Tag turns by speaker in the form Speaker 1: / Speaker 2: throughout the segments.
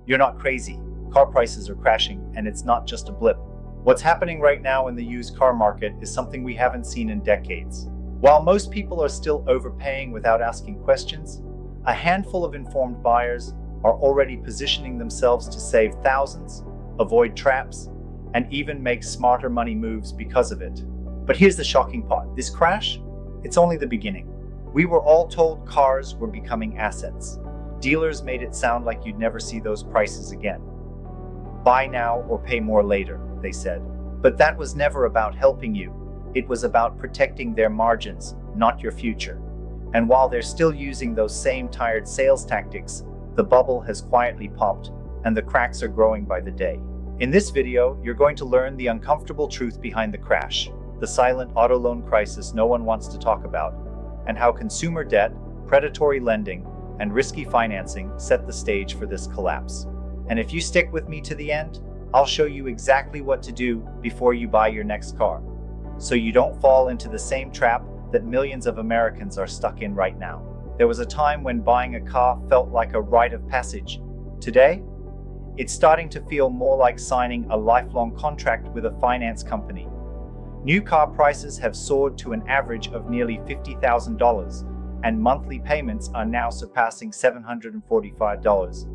Speaker 1: You're not crazy. Car prices are crashing, and it's not just a blip. What's happening right now in the used car market is something we haven't seen in decades. While most people are still overpaying without asking questions, a handful of informed buyers are already positioning themselves to save thousands, avoid traps, and even make smarter money moves because of it. But here's the shocking part. This crash? It's only the beginning. We were all told cars were becoming assets. Dealers made it sound like you'd never see those prices again. Buy now or pay more later, they said. But that was never about helping you. It was about protecting their margins, not your future. And while they're still using those same tired sales tactics, the bubble has quietly popped and the cracks are growing by the day. In this video, you're going to learn the uncomfortable truth behind the crash, the silent auto loan crisis no one wants to talk about, and how consumer debt, predatory lending, and risky financing set the stage for this collapse. And if you stick with me to the end, I'll show you exactly what to do before you buy your next car, so you don't fall into the same trap that millions of Americans are stuck in right now. There was a time when buying a car felt like a rite of passage. Today, it's starting to feel more like signing a lifelong contract with a finance company. New car prices have soared to an average of nearly $50,000, and monthly payments are now surpassing $745.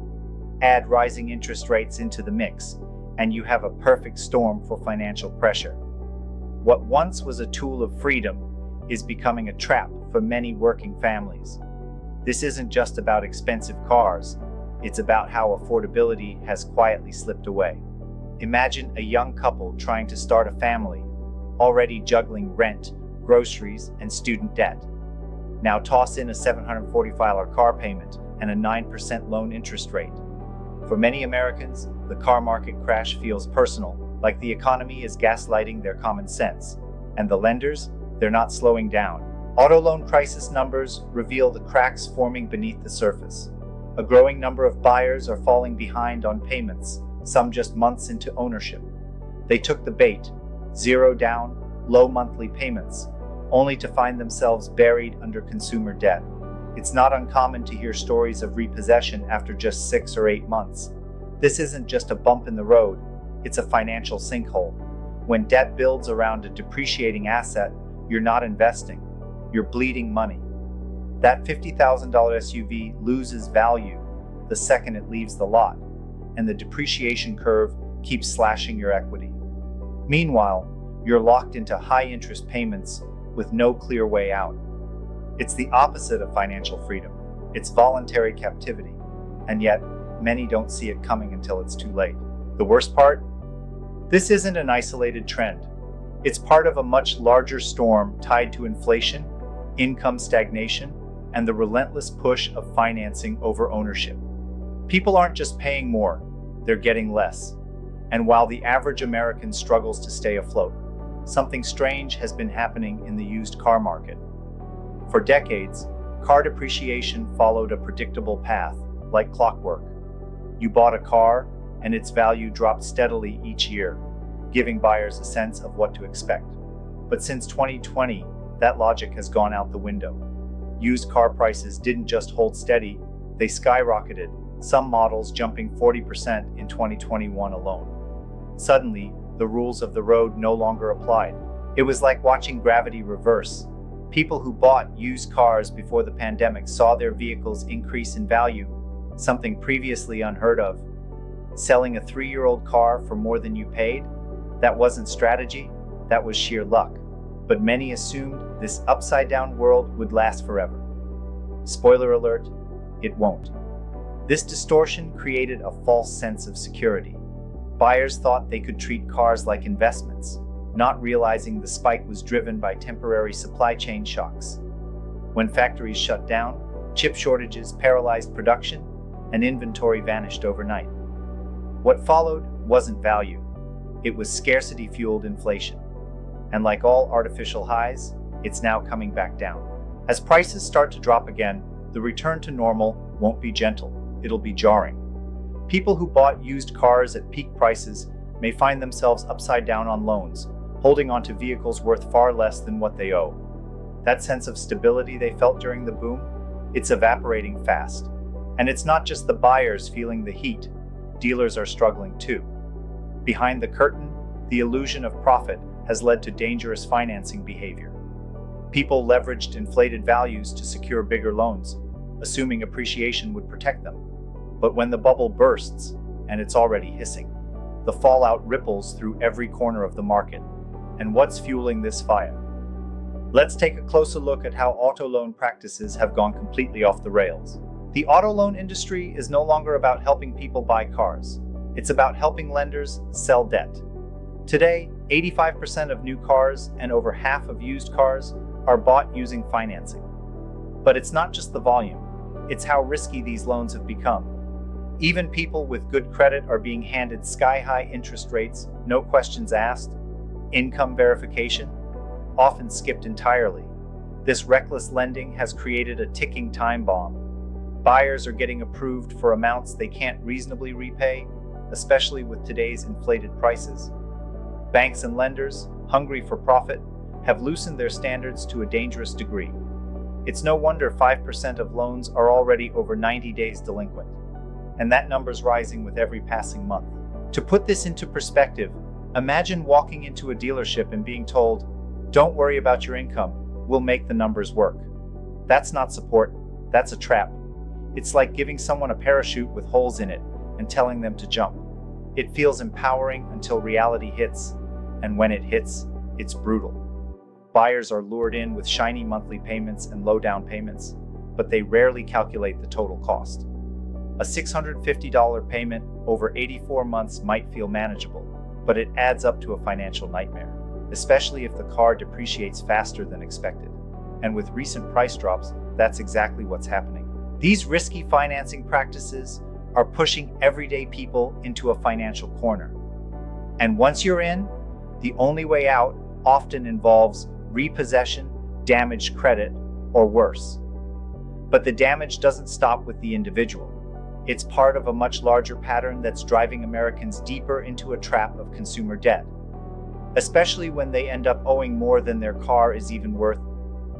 Speaker 1: Add rising interest rates into the mix, and you have a perfect storm for financial pressure. What once was a tool of freedom is becoming a trap for many working families. This isn't just about expensive cars, it's about how affordability has quietly slipped away. Imagine a young couple trying to start a family, already juggling rent, groceries, and student debt. Now toss in a $745 car payment and a 9% loan interest rate. For many Americans, the car market crash feels personal, like the economy is gaslighting their common sense. And the lenders, they're not slowing down. Auto loan crisis numbers reveal the cracks forming beneath the surface. A growing number of buyers are falling behind on payments, some just months into ownership. They took the bait, zero down, low monthly payments, only to find themselves buried under consumer debt. It's not uncommon to hear stories of repossession after just 6 or 8 months. This isn't just a bump in the road, it's a financial sinkhole. When debt builds around a depreciating asset, you're not investing, you're bleeding money. That $50,000 SUV loses value the second it leaves the lot, and the depreciation curve keeps slashing your equity. Meanwhile, you're locked into high interest payments with no clear way out. It's the opposite of financial freedom. It's voluntary captivity, and yet many don't see it coming until it's too late. The worst part? This isn't an isolated trend. It's part of a much larger storm tied to inflation, income stagnation, and the relentless push of financing over ownership. People aren't just paying more, they're getting less. And while the average American struggles to stay afloat, something strange has been happening in the used car market. For decades, car depreciation followed a predictable path, like clockwork. You bought a car, and its value dropped steadily each year, giving buyers a sense of what to expect. But since 2020, that logic has gone out the window. Used car prices didn't just hold steady, they skyrocketed, some models jumping 40% in 2021 alone. Suddenly, the rules of the road no longer applied. It was like watching gravity reverse. People who bought used cars before the pandemic saw their vehicles increase in value, something previously unheard of. Selling a 3-year-old car for more than you paid? That wasn't strategy, that was sheer luck. But many assumed this upside-down world would last forever. Spoiler alert, it won't. This distortion created a false sense of security. Buyers thought they could treat cars like investments, not realizing the spike was driven by temporary supply chain shocks. When factories shut down, chip shortages paralyzed production, and inventory vanished overnight. What followed wasn't value, it was scarcity-fueled inflation. And like all artificial highs, it's now coming back down. As prices start to drop again, the return to normal won't be gentle, it'll be jarring. People who bought used cars at peak prices may find themselves upside down on loans, holding onto vehicles worth far less than what they owe. That sense of stability they felt during the boom, it's evaporating fast. And it's not just the buyers feeling the heat. dealers are struggling too. Behind the curtain, the illusion of profit has led to dangerous financing behavior. People leveraged inflated values to secure bigger loans, assuming appreciation would protect them. But when the bubble bursts, and it's already hissing, the fallout ripples through every corner of the market. And what's fueling this fire? Let's take a closer look at how auto loan practices have gone completely off the rails. The auto loan industry is no longer about helping people buy cars. It's about helping lenders sell debt. Today, 85% of new cars and over half of used cars are bought using financing. But it's not just the volume, it's how risky these loans have become. Even people with good credit are being handed sky-high interest rates, no questions asked, income verification, often skipped entirely. This reckless lending has created a ticking time bomb. Buyers are getting approved for amounts they can't reasonably repay, especially with today's inflated prices. Banks and lenders, hungry for profit, have loosened their standards to a dangerous degree. It's no wonder 5% of loans are already over 90 days delinquent, and that number's rising with every passing month. To put this into perspective, imagine walking into a dealership and being told, "Don't worry about your income, we'll make the numbers work." That's not support, that's a trap. It's like giving someone a parachute with holes in it and telling them to jump. It feels empowering until reality hits, and when it hits, it's brutal. Buyers are lured in with shiny monthly payments and low down payments, but they rarely calculate the total cost. A $650 payment over 84 months might feel manageable, but it adds up to a financial nightmare, especially if the car depreciates faster than expected. And with recent price drops, that's exactly what's happening. These risky financing practices are pushing everyday people into a financial corner. And once you're in, the only way out often involves repossession, damaged credit, or worse. But the damage doesn't stop with the individual. It's part of a much larger pattern that's driving Americans deeper into a trap of consumer debt, especially when they end up owing more than their car is even worth.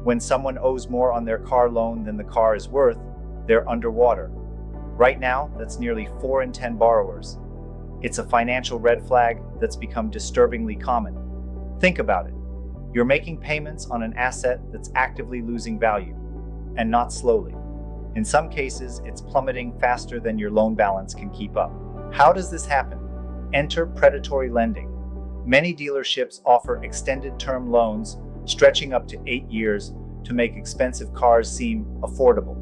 Speaker 1: When someone owes more on their car loan than the car is worth, they're underwater. Right now, that's nearly 4 in 10 borrowers. It's a financial red flag that's become disturbingly common. Think about it. You're making payments on an asset that's actively losing value, and not slowly. In some cases, it's plummeting faster than your loan balance can keep up. How does this happen? Enter predatory lending. Many dealerships offer extended term loans stretching up to 8 years to make expensive cars seem affordable.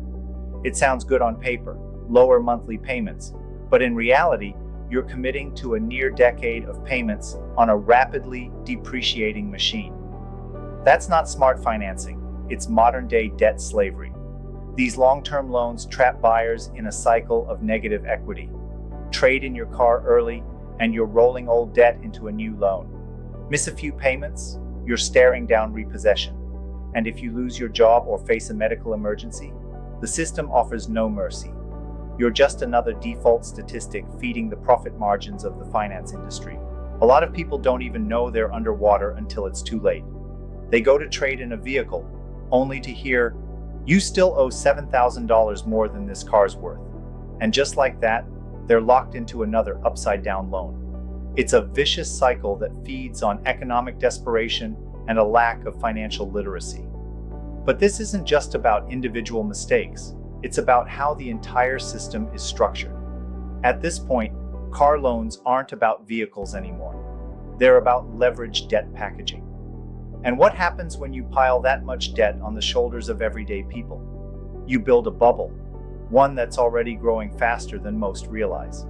Speaker 1: It sounds good on paper, lower monthly payments, but in reality, you're committing to a near decade of payments on a rapidly depreciating machine. That's not smart financing, it's modern-day debt slavery. These long-term loans trap buyers in a cycle of negative equity. Trade in your car early, and you're rolling old debt into a new loan. Miss a few payments, you're staring down repossession. And if you lose your job or face a medical emergency, the system offers no mercy. You're just another default statistic feeding the profit margins of the finance industry. A lot of people don't even know they're underwater until it's too late. They go to trade in a vehicle, only to hear, "You still owe $7,000 more than this car's worth." And just like that, they're locked into another upside-down loan. It's a vicious cycle that feeds on economic desperation and a lack of financial literacy. But this isn't just about individual mistakes. It's about how the entire system is structured. At this point, car loans aren't about vehicles anymore. They're about leveraged debt packaging. And what happens when you pile that much debt on the shoulders of everyday people? You build a bubble, one that's already growing faster than most realize.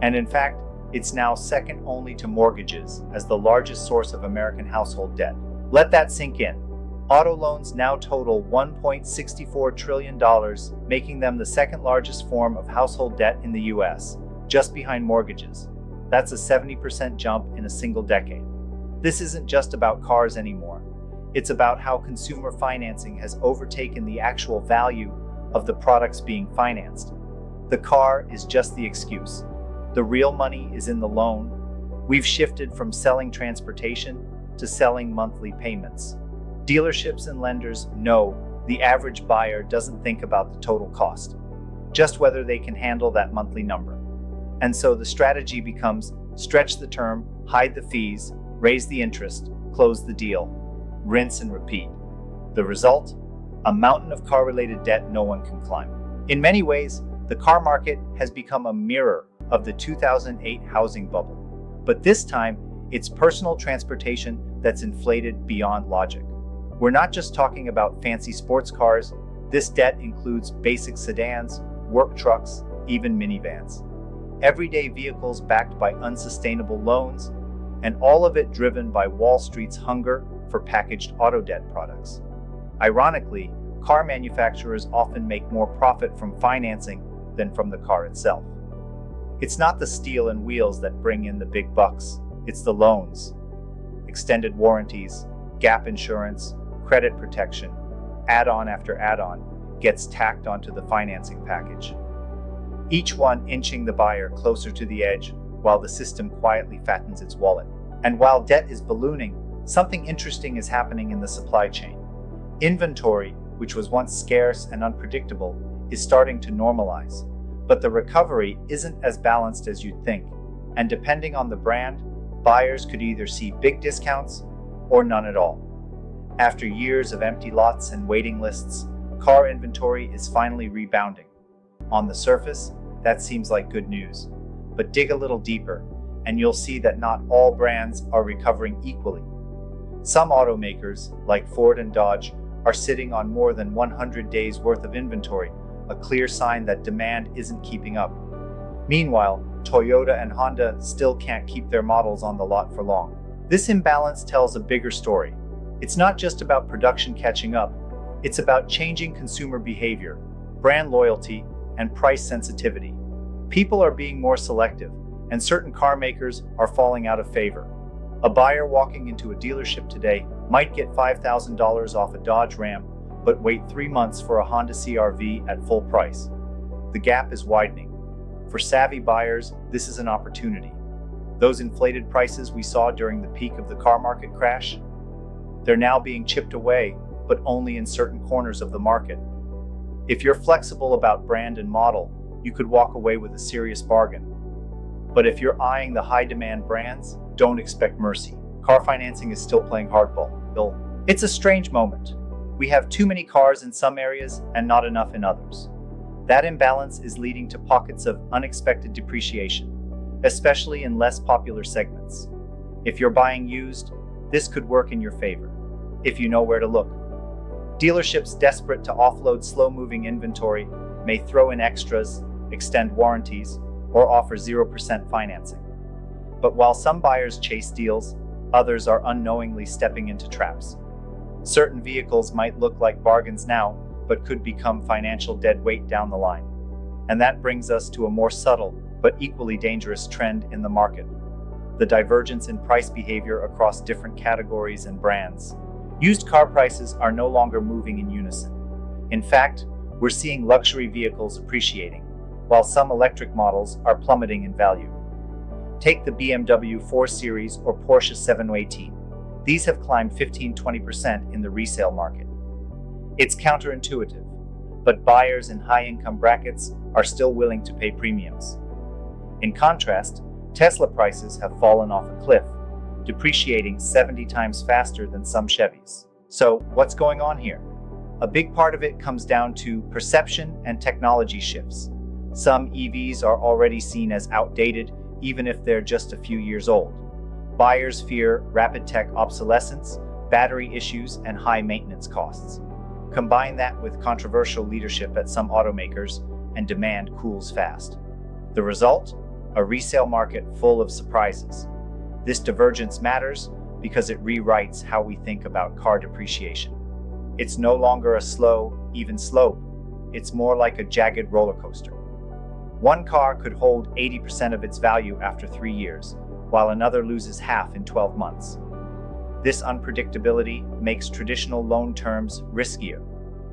Speaker 1: And in fact, it's now second only to mortgages as the largest source of American household debt. Let that sink in. Auto loans now total $1.64 trillion, making them the second largest form of household debt in the US, just behind mortgages. That's a 70% jump in a single decade. This isn't just about cars anymore. It's about how consumer financing has overtaken the actual value of the products being financed. The car is just the excuse. The real money is in the loan. We've shifted from selling transportation to selling monthly payments. Dealerships and lenders know the average buyer doesn't think about the total cost, just whether they can handle that monthly number. And so the strategy becomes stretch the term, hide the fees, raise the interest, close the deal, rinse and repeat. The result? A mountain of car-related debt no one can climb. In many ways, the car market has become a mirror of the 2008 housing bubble. But this time, it's personal transportation that's inflated beyond logic. We're not just talking about fancy sports cars. This debt includes basic sedans, work trucks, even minivans. Everyday vehicles backed by unsustainable loans, and all of it driven by Wall Street's hunger for packaged auto debt products. Ironically, car manufacturers often make more profit from financing than from the car itself. It's not the steel and wheels that bring in the big bucks, it's the loans. Extended warranties, gap insurance, credit protection, add-on after add-on gets tacked onto the financing package. Each one inching the buyer closer to the edge while the system quietly fattens its wallet. And while debt is ballooning, something interesting is happening in the supply chain. Inventory, which was once scarce and unpredictable, is starting to normalize. But the recovery isn't as balanced as you'd think, and depending on the brand, buyers could either see big discounts or none at all. After years of empty lots and waiting lists, car inventory is finally rebounding. On the surface, that seems like good news, but dig a little deeper, and you'll see that not all brands are recovering equally. Some automakers, like Ford and Dodge, are sitting on more than 100 days worth of inventory, a clear sign that demand isn't keeping up. Meanwhile, Toyota and Honda still can't keep their models on the lot for long. This imbalance tells a bigger story. It's not just about production catching up, it's about changing consumer behavior, brand loyalty, and price sensitivity. People are being more selective, and certain car makers are falling out of favor. A buyer walking into a dealership today might get $5,000 off a Dodge Ram, but wait 3 months for a Honda CR-V at full price. The gap is widening. For savvy buyers, this is an opportunity. Those inflated prices we saw during the peak of the car market crash, they're now being chipped away, but only in certain corners of the market. If you're flexible about brand and model, you could walk away with a serious bargain. But if you're eyeing the high-demand brands, don't expect mercy. Car financing is still playing hardball. It's a strange moment. We have too many cars in some areas and not enough in others. That imbalance is leading to pockets of unexpected depreciation, especially in less popular segments. If you're buying used, this could work in your favor, if you know where to look. Dealerships desperate to offload slow-moving inventory may throw in extras, extend warranties, or offer 0% financing. But while some buyers chase deals, others are unknowingly stepping into traps. Certain vehicles might look like bargains now, but could become financial dead weight down the line. And that brings us to a more subtle, but equally dangerous trend in the market: the divergence in price behavior across different categories and brands. Used car prices are no longer moving in unison. In fact, we're seeing luxury vehicles appreciating, while some electric models are plummeting in value. Take the BMW 4 Series or Porsche 718. These have climbed 15-20% in the resale market. It's counterintuitive, but buyers in high-income brackets are still willing to pay premiums. In contrast, Tesla prices have fallen off a cliff, depreciating 70 times faster than some Chevys. So, what's going on here? A big part of it comes down to perception and technology shifts. Some EVs are already seen as outdated, even if they're just a few years old. Buyers fear rapid tech obsolescence, battery issues, and high maintenance costs. Combine that with controversial leadership at some automakers, and demand cools fast. The result? A resale market full of surprises. This divergence matters because it rewrites how we think about car depreciation. It's no longer a slow, even slope. It's more like a jagged roller coaster. One car could hold 80% of its value after 3 years, while another loses half in 12 months. This unpredictability makes traditional loan terms riskier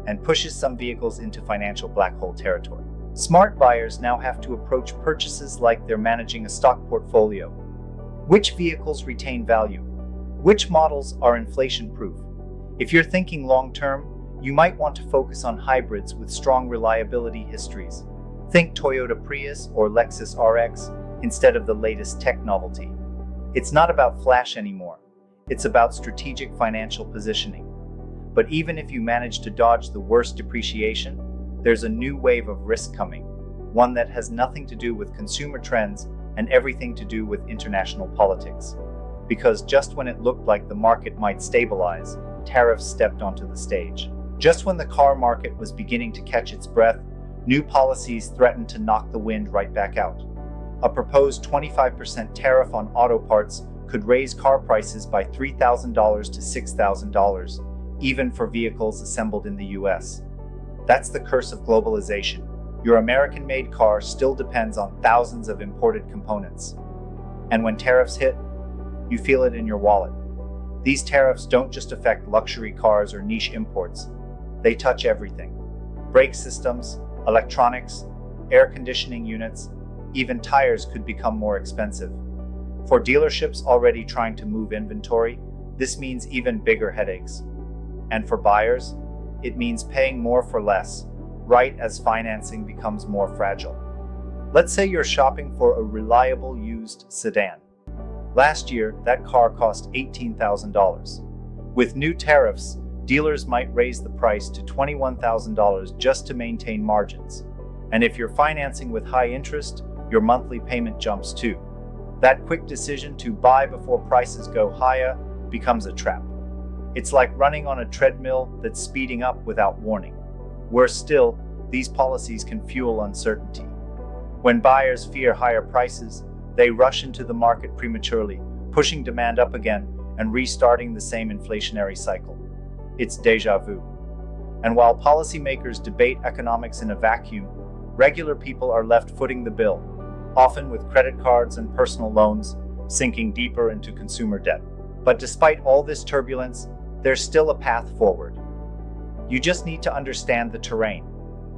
Speaker 1: and pushes some vehicles into financial black hole territory. Smart buyers now have to approach purchases like they're managing a stock portfolio. Which vehicles retain value? Which models are inflation-proof? If you're thinking long-term, you might want to focus on hybrids with strong reliability histories. Think Toyota Prius or Lexus RX instead of the latest tech novelty. It's not about flash anymore. It's about strategic financial positioning. But even if you manage to dodge the worst depreciation, there's a new wave of risk coming, one that has nothing to do with consumer trends and everything to do with international politics. Because just when it looked like the market might stabilize, tariffs stepped onto the stage. Just when the car market was beginning to catch its breath, new policies threatened to knock the wind right back out. A proposed 25% tariff on auto parts could raise car prices by $3,000 to $6,000, even for vehicles assembled in the US. That's the curse of globalization. Your American-made car still depends on thousands of imported components. And when tariffs hit, you feel it in your wallet. These tariffs don't just affect luxury cars or niche imports. They touch everything. Brake systems, electronics, air conditioning units, even tires could become more expensive. For dealerships already trying to move inventory, this means even bigger headaches. And for buyers, it means paying more for less, right as financing becomes more fragile. Let's say you're shopping for a reliable used sedan. Last year, that car cost $18,000. With new tariffs, dealers might raise the price to $21,000 just to maintain margins. And if you're financing with high interest, your monthly payment jumps too. That quick decision to buy before prices go higher becomes a trap. It's like running on a treadmill that's speeding up without warning. Worse still, these policies can fuel uncertainty. When buyers fear higher prices, they rush into the market prematurely, pushing demand up again and restarting the same inflationary cycle. It's déjà vu. And while policymakers debate economics in a vacuum, regular people are left footing the bill, often with credit cards and personal loans sinking deeper into consumer debt. But despite all this turbulence, there's still a path forward. You just need to understand the terrain,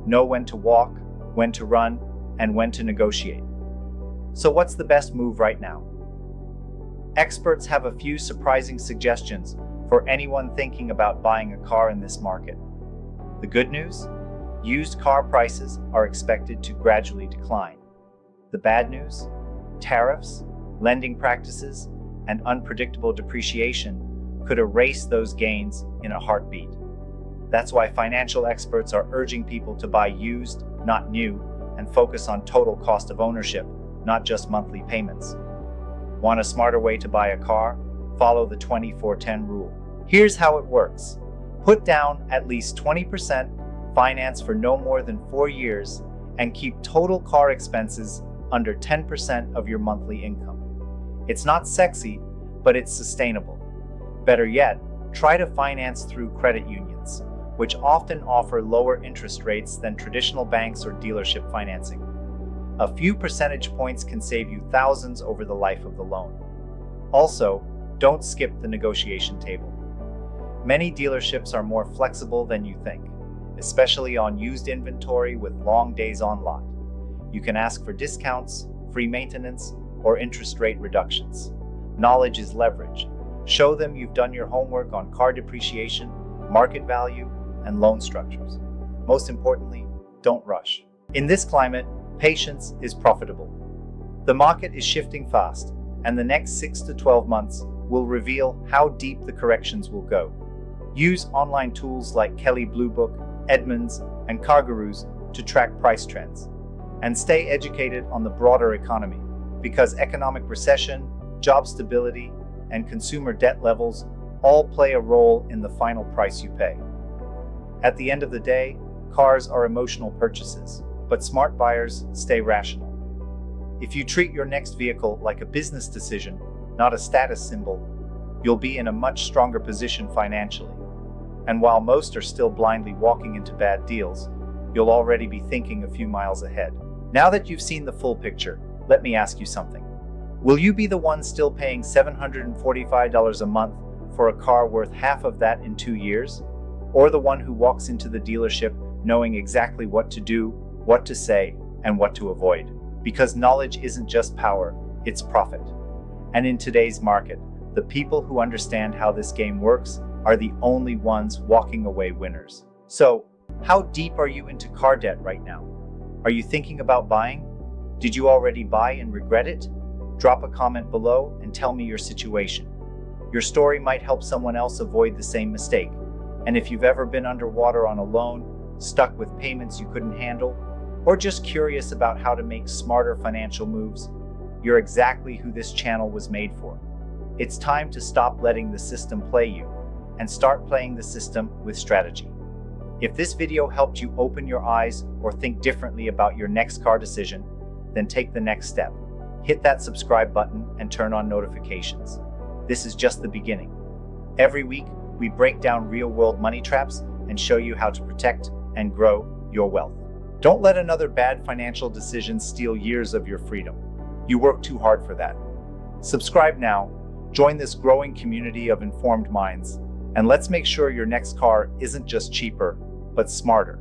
Speaker 1: know when to walk, when to run, and when to negotiate. So what's the best move right now? Experts have a few surprising suggestions for anyone thinking about buying a car in this market. The good news? Used car prices are expected to gradually decline. The bad news? Tariffs, lending practices, and unpredictable depreciation could erase those gains in a heartbeat. That's why financial experts are urging people to buy used, not new, and focus on total cost of ownership, not just monthly payments. Want a smarter way to buy a car? Follow the 20-4-10 rule. Here's how it works. Put down at least 20%, finance for no more than 4 years, and keep total car expenses under 10% of your monthly income. It's not sexy, but it's sustainable. Better yet, try to finance through credit unions, which often offer lower interest rates than traditional banks or dealership financing. A few percentage points can save you thousands over the life of the loan. Also, don't skip the negotiation table. Many dealerships are more flexible than you think, especially on used inventory with long days on lot. You can ask for discounts, free maintenance, or interest rate reductions. Knowledge is leverage. Show them you've done your homework on car depreciation, market value, and loan structures. Most importantly, don't rush. In this climate, patience is profitable. The market is shifting fast, and the next 6 to 12 months will reveal how deep the corrections will go. Use online tools like Kelley Blue Book, Edmunds, and CarGurus to track price trends. And stay educated on the broader economy, because economic recession, job stability, and consumer debt levels all play a role in the final price you pay. At the end of the day, cars are emotional purchases, but smart buyers stay rational. If you treat your next vehicle like a business decision, not a status symbol, you'll be in a much stronger position financially. And while most are still blindly walking into bad deals, you'll already be thinking a few miles ahead. Now that you've seen the full picture, let me ask you something. Will you be the one still paying $745 a month for a car worth half of that in 2 years? Or the one who walks into the dealership knowing exactly what to do, what to say, and what to avoid? Because knowledge isn't just power, it's profit. And in today's market, the people who understand how this game works are the only ones walking away winners. So, how deep are you into car debt right now? Are you thinking about buying? Did you already buy and regret it? Drop a comment below and tell me your situation. Your story might help someone else avoid the same mistake. And if you've ever been underwater on a loan, stuck with payments you couldn't handle, or just curious about how to make smarter financial moves, you're exactly who this channel was made for. It's time to stop letting the system play you and start playing the system with strategy. If this video helped you open your eyes or think differently about your next car decision, then take the next step. Hit that subscribe button and turn on notifications. This is just the beginning. Every week, we break down real-world money traps and show you how to protect and grow your wealth. Don't let another bad financial decision steal years of your freedom. You work too hard for that. Subscribe now, join this growing community of informed minds, and let's make sure your next car isn't just cheaper, but smarter.